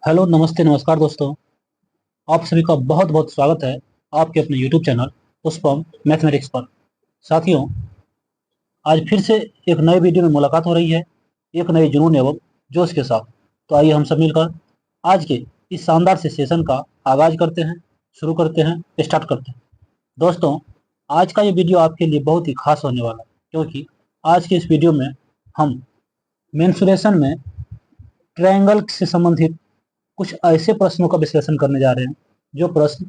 Hello, नमस्ते, नमस्कार दोस्तों। आप सभी का बहुत बहुत स्वागत है आपके अपने यूट्यूब चैनल पुष्पम मैथमेटिक्स पर। साथियों, आज फिर से एक नए वीडियो में मुलाकात हो रही है, एक नए जुनून एवं जोश के साथ। तो आइए हम सब मिलकर आज के इस शानदार से सेशन का आगाज करते हैं, शुरू करते हैं, स्टार्ट करते हैं। दोस्तों, आज का ये वीडियो आपके लिए बहुत ही खास होने वाला है, क्योंकि आज के इस वीडियो में हम मेंसुरेशन में ट्रायंगल से संबंधित कुछ ऐसे प्रश्नों का विश्लेषण करने जा रहे हैं जो प्रश्न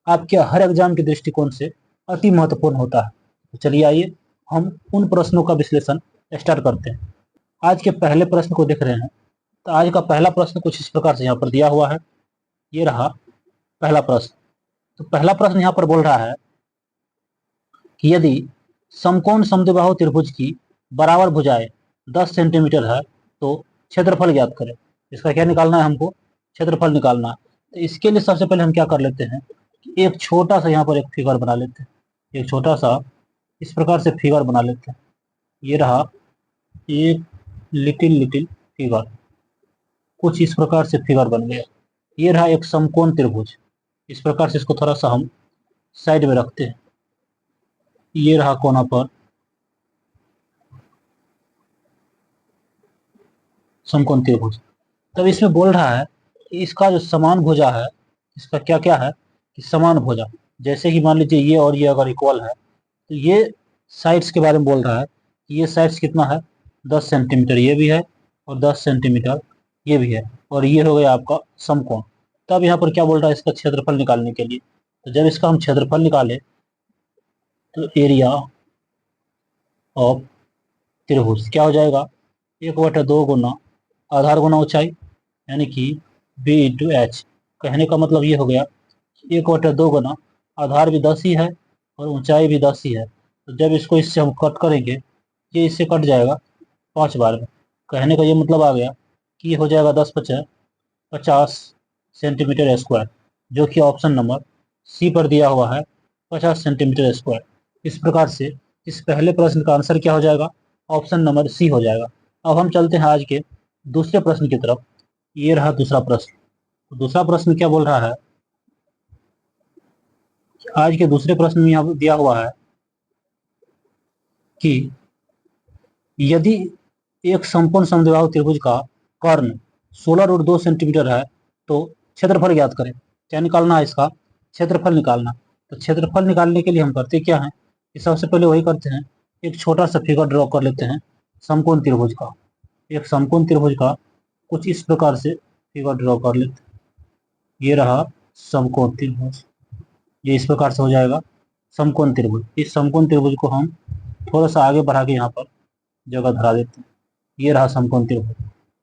आपके हर एग्जाम के दृष्टिकोण से अति महत्वपूर्ण होता है। तो चलिए आइए हम उन प्रश्नों का विश्लेषण स्टार्ट करते हैं। आज के पहले प्रश्न को देख रहे हैं। तो आज का पहला प्रश्न कुछ इस प्रकार से यहाँ पर दिया हुआ है। ये रहा पहला प्रश्न। तो पहला प्रश्न यहाँ पर बोल रहा है कि यदि समकोण समद्विबाहु त्रिभुज की बराबर भुजाएं 10 सेंटीमीटर है तो क्षेत्रफल ज्ञात करें। इसका क्या निकालना है हमको? क्षेत्रफल निकालना है। तो इसके लिए सबसे पहले हम क्या कर लेते हैं कि एक छोटा सा यहाँ पर एक फिगर बना लेते हैं। एक छोटा सा इस प्रकार से फिगर बना लेते हैं। ये रहा एक लिटिल फिगर, कुछ इस प्रकार से फिगर बन गया। ये रहा एक समकोण त्रिभुज। इस प्रकार से इसको थोड़ा सा हम साइड में रखते हैं। ये रहा कोना पर समकोण त्रिभुज। तब इसमें बोल रहा है कि इसका जो समान भुजा है, इसका क्या क्या है कि समान भुजा। जैसे ही मान लीजिए ये और ये अगर इक्वल है तो ये साइड्स के बारे में बोल रहा है कि ये साइड्स कितना है, 10 सेंटीमीटर ये भी है और 10 सेंटीमीटर ये भी है, और ये हो गया आपका समकोण। तब यहाँ पर क्या बोल रहा है, इसका क्षेत्रफल निकालने के लिए। तो जब इसका हम क्षेत्रफल निकाले तो एरिया ऑफ त्रिभुज क्या हो जाएगा, 1/2 गुना आधार गुना ऊंचाई, यानी कि b इंटू एच। कहने का मतलब ये हो गया 1/2 गुना आधार भी 10 ही है और ऊंचाई भी 10 ही है। तो जब इसको इससे हम कट करेंगे, ये इससे कट जाएगा 5 बार में। कहने का ये मतलब आ गया कि ये हो जाएगा 10×5 = 50 सेंटीमीटर स्क्वायर, जो कि ऑप्शन नंबर सी पर दिया हुआ है, 50 सेंटीमीटर स्क्वायर। इस प्रकार से इस पहले प्रश्न का आंसर क्या हो जाएगा, ऑप्शन नंबर सी हो जाएगा। अब हम चलते हैं आज के दूसरे प्रश्न की तरफ। ये रहा दूसरा प्रश्न। तो दूसरा प्रश्न क्या बोल रहा है, आज के दूसरे प्रश्न में यहाँ दिया हुआ है कि यदि एक समकोण समद्विबाहु त्रिभुज का कर्ण 16√2 सेंटीमीटर है तो क्षेत्रफल ज्ञात करें। क्या निकालना है, इसका क्षेत्रफल निकालना। तो क्षेत्रफल निकालने के लिए हम करते क्या हैं कि सबसे पहले वही करते हैं, एक छोटा सा फिगर ड्रॉ कर लेते हैं समकोण त्रिभुज का। एक समकोण त्रिभुज का कुछ इस प्रकार से फिगर ड्रॉ कर लेते हैं। ये रहा समकोण त्रिभुज। ये इस प्रकार से हो जाएगा समकोण त्रिभुज। इस समकोण त्रिभुज को हम थोड़ा सा आगे बढ़ा के यहाँ पर जगह धरा देते हैं। ये रहा समकोण त्रिभुज।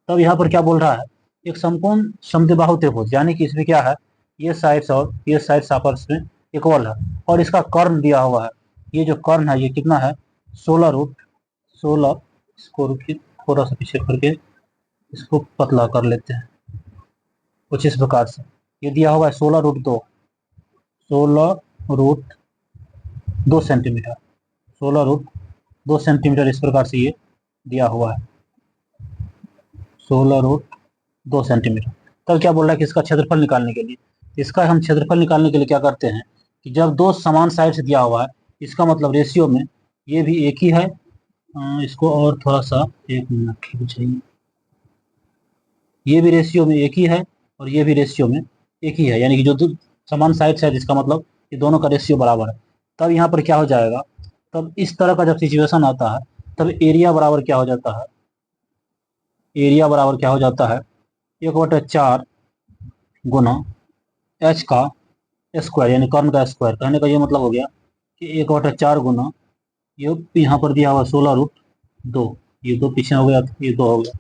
तब यहाँ पर क्या बोल रहा है, एक समकोण समद्विबाहु त्रिभुज, यानी कि इसमें क्या है, ये साइड्स और ये साइड्स आपस में इक्वल है और इसका कर्ण दिया हुआ है। ये जो कर्ण है ये कितना है, 16√16। इसको रुकिए थोड़ा सा पीछे करके इसको पतला कर लेते हैं कुछ इस प्रकार से। ये दिया हुआ है 16√2, 16√2 सेंटीमीटर, 16√2 सेंटीमीटर इस प्रकार से ये दिया हुआ है, 16√2 सेंटीमीटर। तब क्या बोल रहा है कि इसका क्षेत्रफल निकालने के लिए, इसका हम क्षेत्रफल निकालने के लिए क्या करते हैं कि जब दो समान साइड से दिया हुआ है, इसका मतलब रेशियो में ये भी एक ही है। इसको और थोड़ा सा 1 मिनट रुक जाइए। ये भी रेशियो में एक ही है और ये भी रेशियो में एक ही है, यानी कि जो समान साइड है इसका मतलब ये दोनों का रेशियो बराबर है। तब यहाँ पर क्या हो जाएगा, तब इस तरह का जब सिचुएशन आता है तब एरिया बराबर क्या हो जाता है, एरिया बराबर क्या हो जाता है, 1/4 गुना एच का स्क्वायर, यानी कर्ण का स्क्वायर। कहने का ये मतलब हो गया कि 1/4 गुना ये यहाँ पर दिया हुआ 16√2, ये 2 पीछे हो गया, ये 2 हो गया,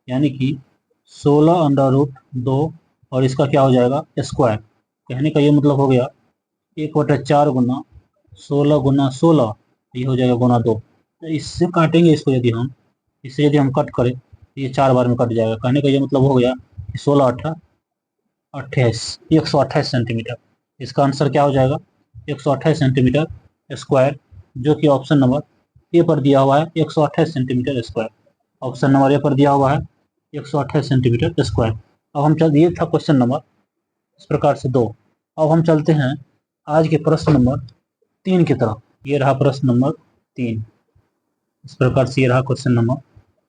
यानी कि 16√2 और इसका क्या हो जाएगा स्क्वायर। कहने का ये मतलब हो गया 1/4 गुना 16 गुना 16, ये हो जाएगा गुना 2। तो इससे काटेंगे इसको, यदि हम इससे यदि हम कट करें तो ये 4 बार में कट जाएगा। कहने का ये मतलब हो गया 16×8 = 128 सेंटीमीटर। इसका आंसर क्या हो जाएगा, 128 सेंटीमीटर स्क्वायर, जो कि ऑप्शन नंबर ए पर दिया हुआ है, 128 centimetre square. Option number A पर दिया हुआ है 128 सेंटीमीटर स्क्वायर। अब हम चल ये था क्वेश्चन नंबर इस प्रकार से 2। अब हम चलते हैं आज के प्रश्न नंबर 3 की तरफ। ये रहा प्रश्न नंबर 3। इस प्रकार से ये रहा क्वेश्चन नंबर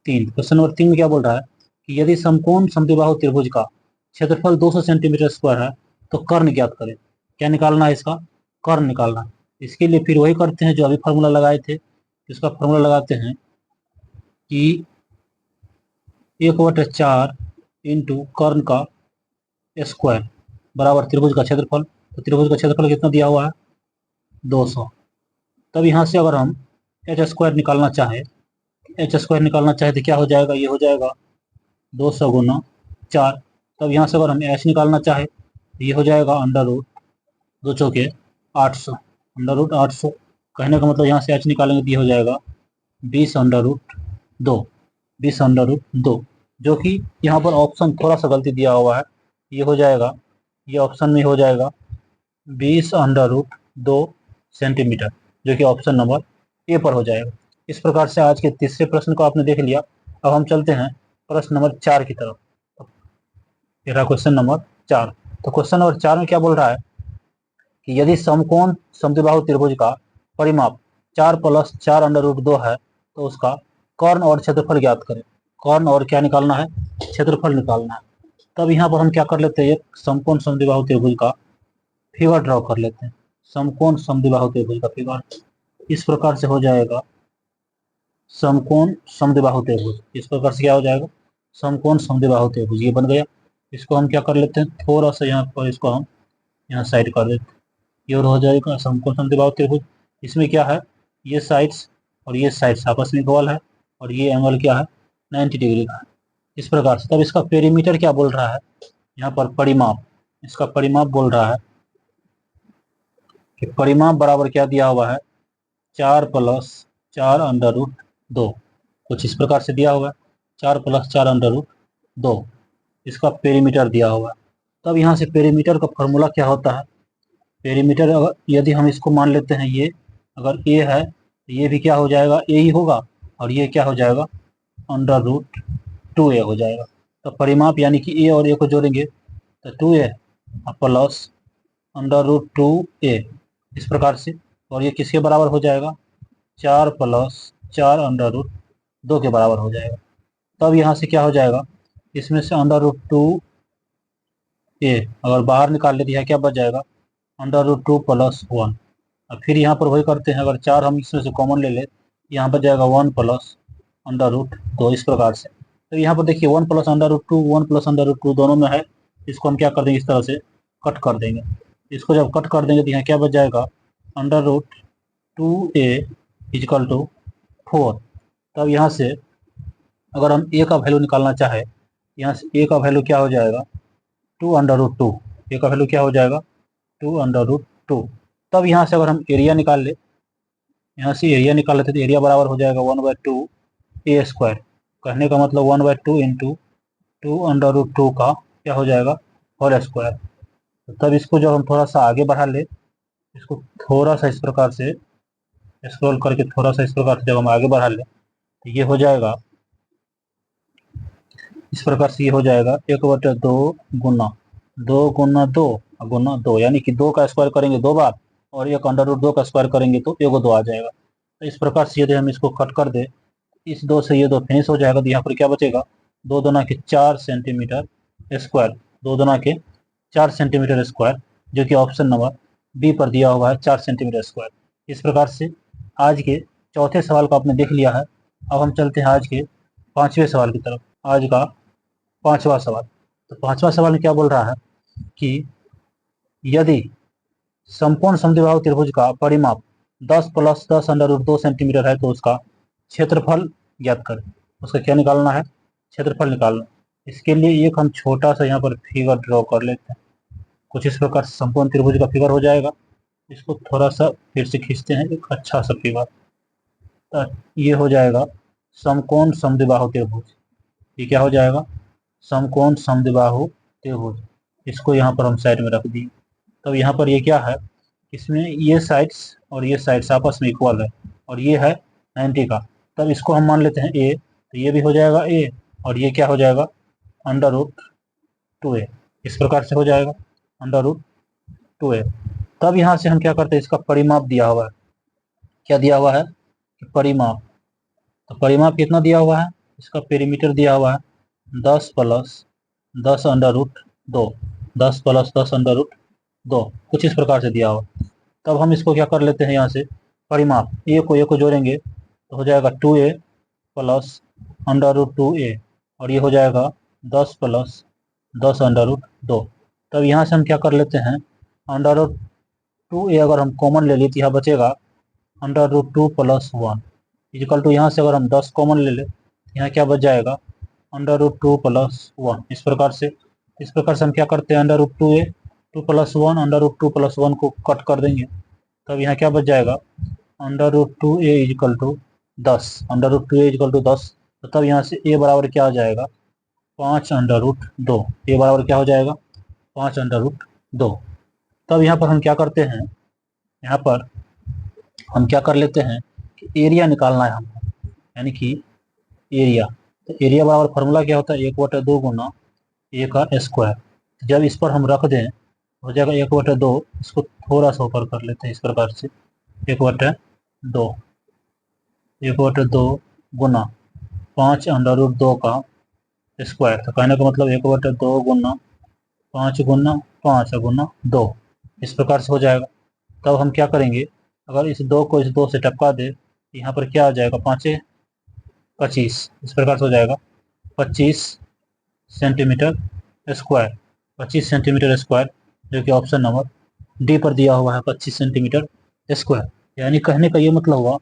3। क्वेश्चन नंबर 3 में क्या बोल रहा है कि यदि समकोण समद्विबाहु त्रिभुज का क्षेत्रफल 200 सेंटीमीटर स्क्वायर है तो कर्ण ज्ञात करें। क्या निकालना है? इसका कर्ण निकालना है। इसके लिए फिर वही करते हैं जो अभी फॉर्मूला लगाए थे। इसका फॉर्मूला लगाते हैं कि 1/4 इंटू कर्ण का स्क्वायर बराबर त्रिभुज का क्षेत्रफल। तो त्रिभुज का क्षेत्रफल कितना दिया हुआ है? 200। तब यहाँ से अगर हम एच स्क्वायर निकालना चाहे तो क्या हो जाएगा? ये हो जाएगा 200 गुना 4। तब यहाँ से अगर हम एच निकालना चाहे तो ये हो जाएगा अंडर रूट 2 चौके 800। अंडर रूट 800 कहने का मतलब यहाँ से एच निकालेंगे तो ये हो जाएगा 20 अंडर रूट 2। 20 अंडर रूट 2, जो कि यहाँ पर ऑप्शन थोड़ा सा गलती दिया हुआ है। ये हो जाएगा, ये ऑप्शन में हो जाएगा 20 अंडर रूट 2 सेंटीमीटर, जो कि ऑप्शन नंबर ए पर हो जाएगा। इस प्रकार से आज के तीसरे प्रश्न को आपने देख लिया। अब हम चलते हैं प्रश्न नंबर 4 की तरफ। ये रहा क्वेश्चन नंबर 4। तो क्वेश्चन नंबर 4 में क्या बोल रहा है कि यदि समकोण समद्विबाहु त्रिभुज का परिमाप 4 + 4 अंडर रूट 2 है तो उसका कर्ण और क्षेत्रफल ज्ञात करें। कर्ण और क्या निकालना है? क्षेत्रफल निकालना है। तब यहाँ पर हम क्या कर लेते हैं, एक समकोण समद्विबाहु त्रिभुज का फिगर ड्रॉ कर लेते हैं। समकोण समद्विबाहु त्रिभुज का फिगर इस प्रकार से हो जाएगा। समकोण समद्विबाहु त्रिभुज इस प्रकार से क्या हो जाएगा? समकोण समद्विबाहु त्रिभुज ये बन गया। इसको हम क्या कर लेते हैं, थोड़ा सा यहाँ पर इसको हम यहाँ साइड कर देते हैं। ये और हो जाएगा समकोण समद्विबाहु त्रिभुज। इसमें क्या है, ये साइड्स और ये साइड्स आपस में इक्वल है और ये एंगल क्या है, 90 डिग्री का है। इस प्रकार से तब इसका पेरीमीटर क्या बोल रहा है, यहाँ पर परिमाप, इसका परिमाप बोल रहा है कि परिमाप बराबर क्या दिया हुआ है, 4 + 4 अंडर रूट 2। कुछ इस प्रकार से दिया हुआ है, 4 + 4 अंडर रूट 2 इसका पेरीमीटर दिया हुआ है। तब यहाँ से पेरीमीटर का फॉर्मूला क्या होता है, पेरीमीटर अगर यदि हम इसको मान लेते हैं, ये अगर ए है तो ये भी क्या हो जाएगा, ए ही होगा, और ये क्या हो जाएगा, अंडर रूट 2a हो जाएगा। तो परिमाप यानी कि ए और ए को जोड़ेंगे तो 2a plus under root 2a इस प्रकार से, और ये किसके बराबर हो जाएगा, 4 + 4 अंडर रूट 2 के बराबर हो जाएगा। तब यहाँ से क्या हो जाएगा, इसमें से अंडर रूट 2a अगर बाहर निकाल लेते हैं क्या बच जाएगा, अंडर रूट 2 + 1। और फिर यहाँ पर वही करते हैं, अगर 4 हम इसमें से कॉमन ले ले यहाँ पर जाएगा 1 + अंडर रूट 2 इस प्रकार से। तो यहाँ पर देखिए 1 + अंडर रूट 2 1 + अंडर रूट 2 दोनों में है। इसको हम क्या कर देंगे, इस तरह से कट कर देंगे। इसको जब कट कर देंगे तो यहाँ क्या बच जाएगा, अंडर रूट 2a = 4। तब यहाँ से अगर हम a का वैल्यू निकालना चाहे, यहाँ से a का वैल्यू क्या हो जाएगा, 2 अंडर रूट 2। a का वैल्यू क्या हो जाएगा, 2 अंडर रूट 2। तब यहाँ से अगर हम एरिया निकाल ले, यहाँ से एरिया निकाल लेते तो एरिया बराबर हो जाएगा 1/2 a स्क्वायर। कहने का मतलब 1/2 इंटू 2 अंडर रूट 2 का क्या हो जाएगा, होल स्क्वायर। तो तब इसको जब हम थोड़ा सा आगे बढ़ा ले, इसको थोड़ा सा इस प्रकार से स्क्रॉल करके थोड़ा सा इस प्रकार से जब हम आगे बढ़ा ले तो ये हो जाएगा इस प्रकार से, ये हो जाएगा 1/2 गुना 2 गुना 2 गुना 2, यानी कि 2 का स्क्वायर करेंगे 2 बार और 1 अंडर रूट 2 का स्क्वायर करेंगे तो 1/2 आ जाएगा। तो इस प्रकार से यदि हम इसको कट कर दे, इस 2 से ये 2 फिनिश हो जाएगा, तो यहाँ पर क्या बचेगा, 2 दूना के 4 सेंटीमीटर स्क्वायर, 2 दूना के 4 सेंटीमीटर स्क्वायर, जो कि ऑप्शन नंबर बी पर दिया हुआ है 4 सेंटीमीटर स्क्वायर। इस प्रकार से आज के चौथे सवाल को आपने देख लिया है। अब हम चलते हैं आज के 5वें सवाल की तरफ। आज का 5वां सवाल। तो 5वां सवाल में क्या बोल रहा है कि यदि समकोण समद्विबाहु त्रिभुज का परिमाप 10 + 10 अंडर रूट 2 सेंटीमीटर है तो उसका क्षेत्रफल ज्ञात करें। उसका क्या निकालना है, क्षेत्रफल निकालना। इसके लिए एक हम छोटा सा यहाँ पर फिगर ड्रॉ कर लेते हैं। कुछ इस प्रकार से समकोण त्रिभुज का फिगर हो जाएगा। इसको थोड़ा सा फिर से खींचते हैं, एक अच्छा सा फिगर। तो ये हो जाएगा समकोण समद्विबाहु त्रिभुज। ये क्या हो जाएगा, समकोण समद्विबाहु त्रिभुज। इसको यहाँ पर हम साइड में रख दिए। तब यहाँ पर ये क्या है, इसमें ये साइड्स और ये साइड्स आपस में इक्वल है और ये है 90 का। तब इसको हम मान लेते हैं ए, तो ये भी हो जाएगा ए और ये क्या हो जाएगा, अंडर रूट 2a, इस प्रकार से हो जाएगा √2a। तब यहाँ से हम क्या करते हैं, इसका परिमाप दिया हुआ है, क्या दिया हुआ है, परिमाप। तो परिमाप कितना दिया हुआ है, इसका पेरीमीटर दिया हुआ है 10 + 10√2, 10 + 10√2, कुछ इस प्रकार से दिया हुआ। तब हम इसको क्या कर लेते हैं, यहाँ से परिमाप ए को जोड़ेंगे तो हो जाएगा 2a + √2a, और ये हो जाएगा 10 + 10√2। तब यहाँ से हम क्या कर लेते हैं, √2a अगर हम कॉमन ले लेते यहाँ बचेगा √2 + 1 इक्वल टू, यहाँ से अगर हम 10 कॉमन ले ले यहाँ क्या बच जाएगा √2 + 1। इस प्रकार से हम क्या करते हैं, √2a 2 + 1 √2 + 1 को कट कर देंगे, तब यहाँ क्या बच जाएगा √2a equal to 10, √2a equal to 10। तो तब यहाँ से a बराबर क्या हो जाएगा 5√2, a बराबर क्या हो जाएगा 5√2। तब यहाँ पर हम क्या करते हैं, यहाँ पर हम क्या कर लेते हैं कि एरिया निकालना है हमको, यानी कि एरिया। तो एरिया बराबर फार्मूला क्या होता है, 1/2 गुना a का स्क्वायर। जब इस पर हम रख दें हो जाएगा 1/2, इसको थोड़ा सा ऊपर कर लेते हैं इस प्रकार से, 1/2 गुना 5√2 का स्क्वायर। तो कहने का मतलब 1/2 गुना 5 गुना 5 गुना 2, इस प्रकार से हो जाएगा। तब हम क्या करेंगे, अगर इस 2 को इस 2 से टपका दे, यहाँ पर क्या आ जाएगा 5 × 25, इस प्रकार से हो जाएगा 25 सेंटीमीटर स्क्वायर, 25 सेंटीमीटर स्क्वायर, जो कि ऑप्शन नंबर डी पर दिया हुआ है 25 सेंटीमीटर स्क्वायर। यानी कहने का ये मतलब हुआ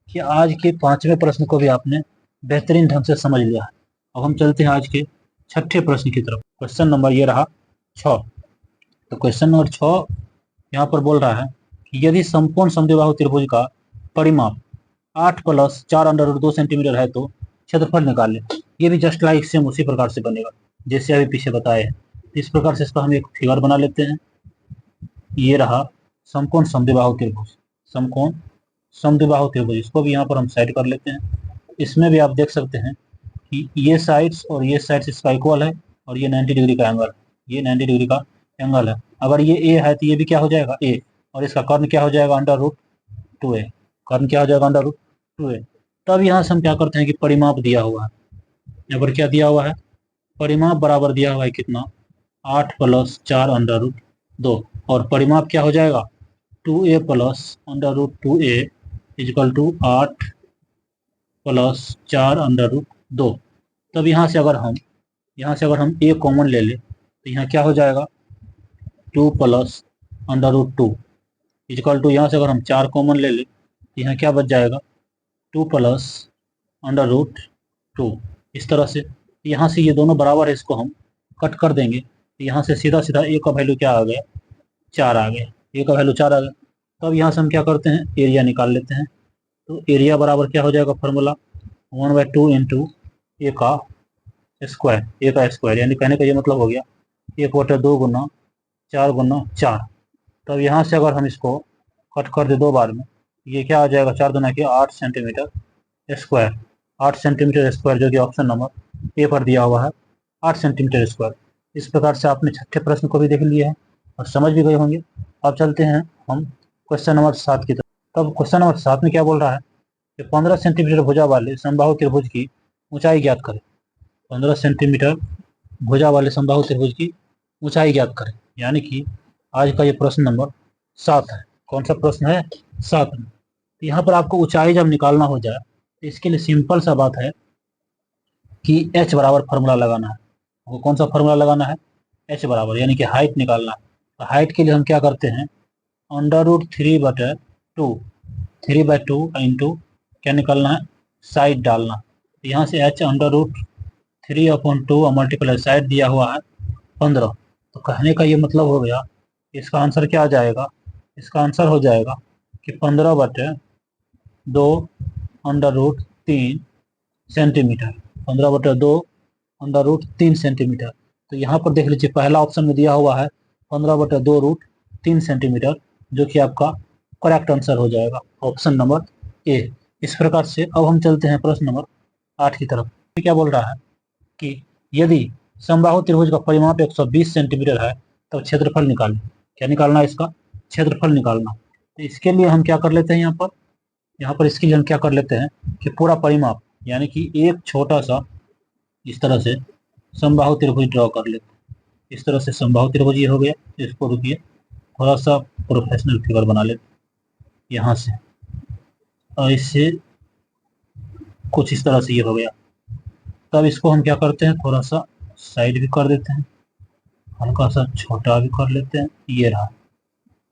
कि आज के 5वें प्रश्न को भी आपने बेहतरीन ढंग से समझ लिया है। अब हम चलते हैं आज के 6ठे प्रश्न की तरफ। क्वेश्चन नंबर ये रहा 6। तो क्वेश्चन नंबर 6 यहाँ पर बोल रहा है कि यदि संपूर्ण समद्विबाहु त्रिभुज का परिमाप 8 + 4√2 सेंटीमीटर है तो क्षेत्रफल निकाल ले। ये भी जस्ट लाइक सेम उसी प्रकार से बनेगा जैसे अभी पीछे बताए हैं। इस प्रकार से इसका हम एक फिगर बना लेते हैं। ये रहा समकोण समद्विबाहु त्रिभुज, समकोण समद्विबाहु त्रिभुज, इसको भी यहाँ पर हम साइड कर लेते हैं। इसमें भी आप देख सकते हैं कि ये साइड्स और ये साइड्स इसका इक्वल है, और ये 90 डिग्री का एंगल, ये 90 डिग्री का एंगल है। अगर ये ए है तो ये भी क्या हो जाएगा ए, और इसका कर्ण क्या हो जाएगा √2a, कर्ण क्या हो जाएगा √2a। तब यहाँ से हम क्या करते हैं कि परिमाप दिया हुआ है, यहाँ पर क्या दिया हुआ है, परिमाप बराबर दिया हुआ है कितना 8 + 4√2, और परिमाप क्या हो जाएगा 2a + √2a इक्वल टू 8 + 4√2। तब यहाँ से अगर हम a कॉमन ले ले तो यहाँ क्या हो जाएगा 2 + √2 इक्वल टू, यहाँ से अगर हम 4 कॉमन ले ले तो यहाँ क्या बच जाएगा 2 + √2। इस तरह से यहाँ से ये दोनों बराबर है, इसको हम कट कर देंगे तो यहाँ से सीधा सीधा a का वैल्यू क्या आ गया 4 आ गया, a का वैल्यू 4 आ गया। तब यहाँ से हम क्या करते हैं एरिया निकाल लेते हैं। तो एरिया बराबर क्या हो जाएगा फार्मूला 1/2 × a का स्क्वायर, यानी कहने का ये मतलब हो गया 1/2 गुना 4 गुना 4। तब यहाँ से अगर हम इसको कट कर दे 2 बार में, ये क्या आ जाएगा 4 दुना के 8 सेंटीमीटर स्क्वायर, 8 सेंटीमीटर स्क्वायर, जो कि ऑप्शन नंबर ए पर दिया हुआ है 8 सेंटीमीटर स्क्वायर। इस प्रकार से आपने 6ठे प्रश्न को भी देख लिया है और समझ भी गए होंगे। अब चलते हैं हम क्वेश्चन नंबर 7 की तरफ। तब क्वेश्चन नंबर 7 में क्या बोल रहा है कि 15 सेंटीमीटर भुजा वाले समबाहु त्रिभुज की ऊंचाई ज्ञात करें। 15 सेंटीमीटर भुजा वाले समबाहु त्रिभुज की ऊंचाई ज्ञात करें, यानी कि आज का ये प्रश्न नंबर 7 है। कौन सा प्रश्न है 7 में। तो यहाँ पर आपको ऊंचाई जब निकालना हो जाए तो इसके लिए सिंपल सा बात है कि h बराबर फार्मूला लगाना है। वो कौन सा फार्मूला लगाना है, h बराबर, यानी कि हाइट निकालना है। तो हाइट के लिए हम क्या करते हैं √3/2, 3/2 इंटू क्या निकालना है साइड डालना। तो यहाँ से h √3/2 मल्टीप्लाई साइड दिया हुआ है 15। तो कहने का ये मतलब हो गया, इसका आंसर क्या आ जाएगा, इसका आंसर हो जाएगा कि 15/2 √3 सेंटीमीटर, 15/2 √3 सेंटीमीटर। तो यहाँ पर देख लीजिए पहला ऑप्शन में दिया हुआ है 15/2 √3 सेंटीमीटर, जो कि आपका करेक्ट आंसर हो जाएगा ऑप्शन नंबर ए। इस प्रकार से अब हम चलते हैं प्रश्न नंबर 8 की तरफ। क्या बोल रहा है कि यदि समबाहु त्रिभुज का परिमाप 120 सेंटीमीटर है, तो क्षेत्रफल निकालें। क्या निकालना है इसका? क्षेत्रफल निकालना। तो इसके लिए हम क्या कर लेते हैं, यहाँ पर इसके लिए हम क्या कर लेते हैं कि पूरा परिमाप यानी कि एक छोटा सा इस तरह से समबाहु त्रिभुज ड्रॉ कर लेते हैं। इस तरह से समबाहु त्रिभुज ये हो गया। इसको रुकिए थोड़ा सा प्रोफेशनल फिगर बना लेते हैं यहाँ से, और इससे कुछ इस तरह से ये हो गया। तब इसको हम क्या करते हैं, थोड़ा सा साइड भी कर देते हैं, हल्का सा छोटा भी कर लेते हैं। ये रहा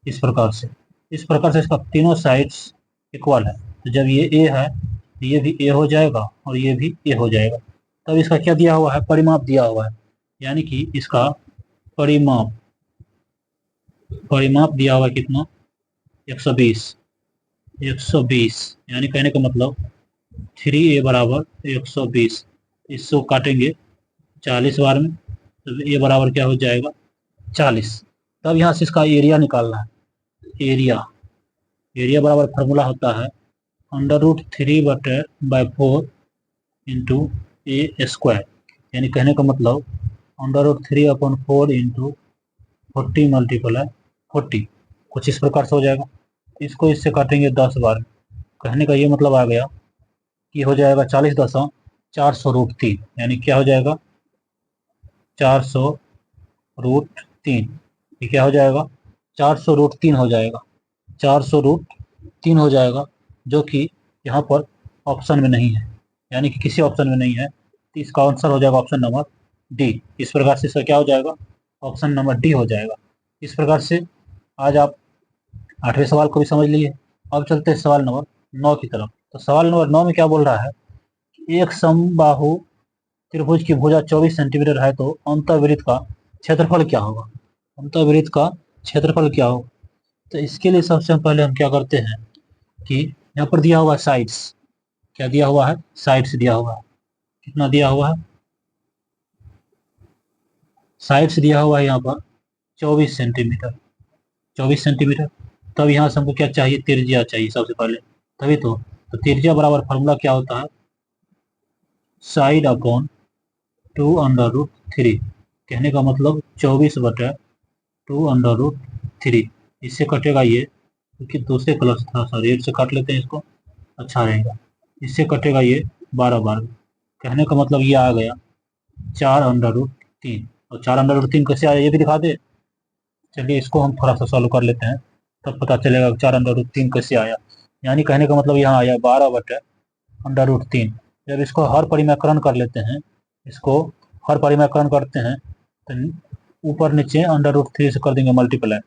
इस प्रकार से इसका तीनों साइड्स इक्वल है। तो जब ये ए है तो ये भी ए हो जाएगा और ये भी ए हो जाएगा। तब इसका क्या दिया हुआ है, परिमाप दिया हुआ है, यानी कि इसका परिमाप दिया हुआ है कितना, 120 यानी कहने का मतलब 3a बराबर 120। इसको काटेंगे 40 बार में, तो ए बराबर क्या हो जाएगा, 40। तब यहाँ से इसका एरिया निकालना है। एरिया बराबर फार्मूला होता है √3/4 इंटू ए स्क्वायर, यानी कहने का मतलब √3/4 इंटू 40 मल्टीप्लाई 40, कुछ इस प्रकार से हो जाएगा। इसको इससे काटेंगे 10 बार। कहने का ये मतलब आ गया कि हो जाएगा 40.403, यानी क्या हो जाएगा 400√3। ये क्या हो जाएगा 400√3 हो जाएगा, 400√3 हो जाएगा, जो कि यहाँ पर ऑप्शन में नहीं है, यानी कि किसी ऑप्शन में नहीं है। तो इसका आंसर हो जाएगा ऑप्शन नंबर डी। इस प्रकार से इसका क्या हो जाएगा, ऑप्शन नंबर डी हो जाएगा। इस प्रकार से आज आप 8वें सवाल को भी समझ लिए। अब चलते हैं सवाल नंबर 9 की तरफ। तो सवाल नंबर 9 में क्या बोल रहा है, एक समबाहु त्रिभुज की भुजा 24 सेंटीमीटर है, तो अंतःवृत्त का क्षेत्रफल क्या होगा। अंतःवृत्त का क्षेत्रफल क्या होगा। तो इसके लिए सबसे पहले हम क्या करते हैं कि यहाँ पर दिया हुआ है साइड्स। क्या दिया हुआ है, साइड्स दिया हुआ है। कितना दिया हुआ है, साइड्स दिया हुआ है यहाँ पर 24 सेंटीमीटर। 24 सेंटीमीटर। तब यहाँ से हमको क्या चाहिए, त्रिज्या चाहिए सबसे पहले, तभी तो त्रिज्या बराबर फार्मूला क्या होता है, साइड अपॉन 2√3। कहने का मतलब 24/2√3। इससे कटेगा ये, क्योंकि दूसरे कलर से थोड़ा सा रेड से काट लेते हैं इसको, अच्छा रहेगा। इससे कटेगा ये 12 बार। कहने का मतलब ये आ गया 4√3। और 4√3 कैसे आया ये भी दिखा दे। चलिए इसको हम थोड़ा सा सॉल्व कर लेते हैं, तब पता चलेगा 4√3 कैसे आया। यानी कहने का मतलब यहाँ आया 12/√3। जब इसको हर परिमाकरण कर लेते हैं, इसको हर परिमाकरण करते हैं तो ऊपर नीचे √3 से कर देंगे मल्टीप्लाई।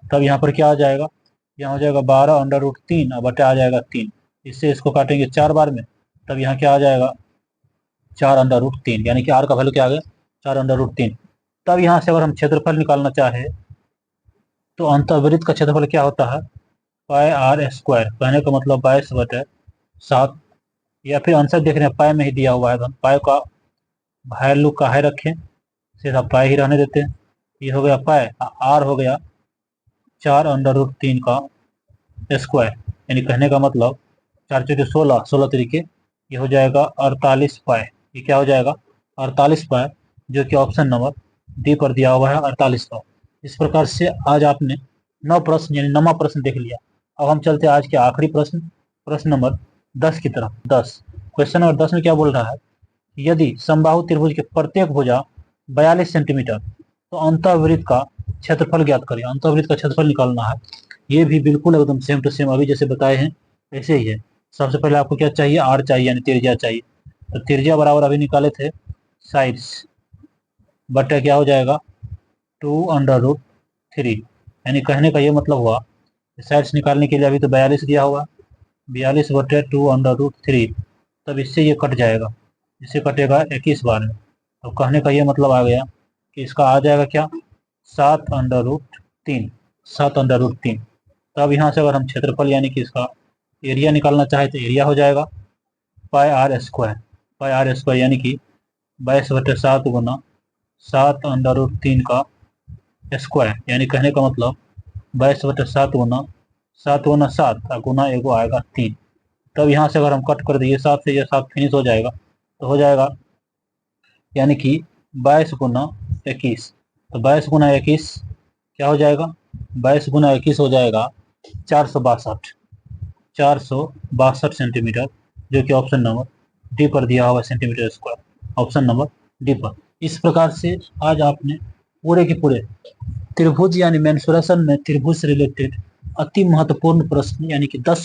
तब यहाँ पर क्या आ जाएगा, यहाँ हो जाएगा 12/√3 और बटा आ जाएगा 3। इससे इसको काटेंगे 4 बार में, तब यहाँ क्या आ जाएगा 4√3, यानी कि आर का वैल्यू क्या आ गया 4√3। तब यहाँ से अगर हम क्षेत्रफल निकालना चाहे तो अंतःवृत्त का क्षेत्रफल क्या होता है, पाई आर स्क्वायर। कहने का मतलब 22/7, या फिर आंसर देख रहे हैं पाई में ही दिया हुआ है, तो हम पाई का वैल्यू काहे रखें, सीधा पाई ही रहने देते हैं। ये हो गया पाई, आर हो गया 4√3 का स्क्वायर, यानी कहने का मतलब 4 चौके 16, 16 तरीके ये हो जाएगा 48 पाई। ये क्या हो जाएगा 48 पाई, जो कि ऑप्शन नंबर डी पर दिया हुआ है 48 पाई। इस प्रकार से आज आपने 9 प्रश्न यानी 9वां प्रश्न देख लिया। अब हम चलते हैं आज के आखिरी प्रश्न, प्रश्न नंबर 10 की तरफ। 10 क्वेश्चन नंबर 10 में क्या बोल रहा है, यदि समबाहु त्रिभुज के प्रत्येक भुजा 42 सेंटीमीटर, तो अंतःवृत्त का क्षेत्रफल ज्ञात करें। अंतःवृत्त का क्षेत्रफल निकालना है। ये भी बिल्कुल एकदम सेम टू सेम अभी जैसे बताए हैं ऐसे ही है। सबसे पहले आपको क्या चाहिए, आर चाहिए यानी त्रिज्या चाहिए। तो त्रिज्या बराबर अभी निकाले थे साइड्स बटे क्या हो जाएगा 2√3, यानी कहने का ये मतलब हुआ साइड्स निकालने के लिए अभी तो 42 दिया हुआ, 42/2√3। तब इससे ये कट जाएगा, इससे कटेगा 21 बार में। तो कहने का ये मतलब आ गया कि इसका आ जाएगा क्या 7√3, 7√3। तब यहाँ से अगर हम क्षेत्रफल यानी कि इसका एरिया निकालना चाहे तो एरिया हो जाएगा पाई आर स्क्वायर, यानी कि 22/7 गुना 7√3 का स्क्वायर, यानी कहने का मतलब 22/7 गुना 7 गुना 7 और गुना एगो आएगा 3। तब यहाँ से अगर हम कट कर दिए 7 से, ये 7 फिनिश हो जाएगा, तो हो जाएगा यानी कि 22 गुना 21, तो 22 गुना 21 क्या हो जाएगा? 22 गुना 21 हो जाएगा 462 सेंटीमीटर, जो कि ऑप्शन नंबर डी पर दिया हुआ centimetre square, option number D पर। इस प्रकार से आज आपने पूरे के पूरे त्रिभुज यानी मेंसुरेशन में त्रिभुज से रिलेटेड अति महत्वपूर्ण प्रश्न यानी कि 10